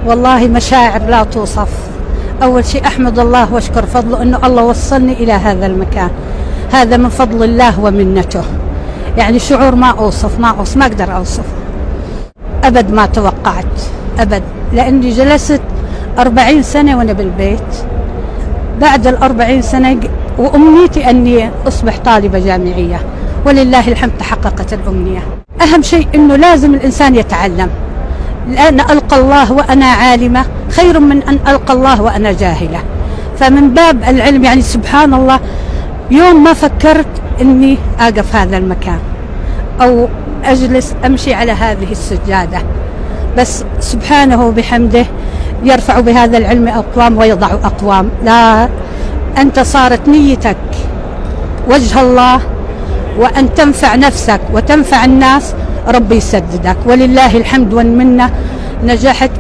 والله مشاعر لا توصف. أول شيء أحمد الله وأشكر فضله أنه الله وصلني إلى هذا المكان، هذا من فضل الله ومنته. يعني شعور ما أقدر أوصف. أبد ما توقعت أبد، لأني جلست 40 سنة وأنا بالبيت. بعد 40 سنة وأمنيتي أني أصبح طالبة جامعية، ولله الحمد تحققت الأمنية. أهم شيء أنه لازم الإنسان يتعلم، لأن ألقى الله وأنا عالمة خير من أن ألقى الله وأنا جاهلة. فمن باب العلم يعني سبحان الله، يوم ما فكرت أني أقف هذا المكان أو أجلس أمشي على هذه السجادة، بس سبحانه وبحمده يرفع بهذا العلم أقوام ويضع أقوام. لا، أنت صارت نيتك وجه الله وأن تنفع نفسك وتنفع الناس، ربي يسددك ولله الحمد والمنة. نجحت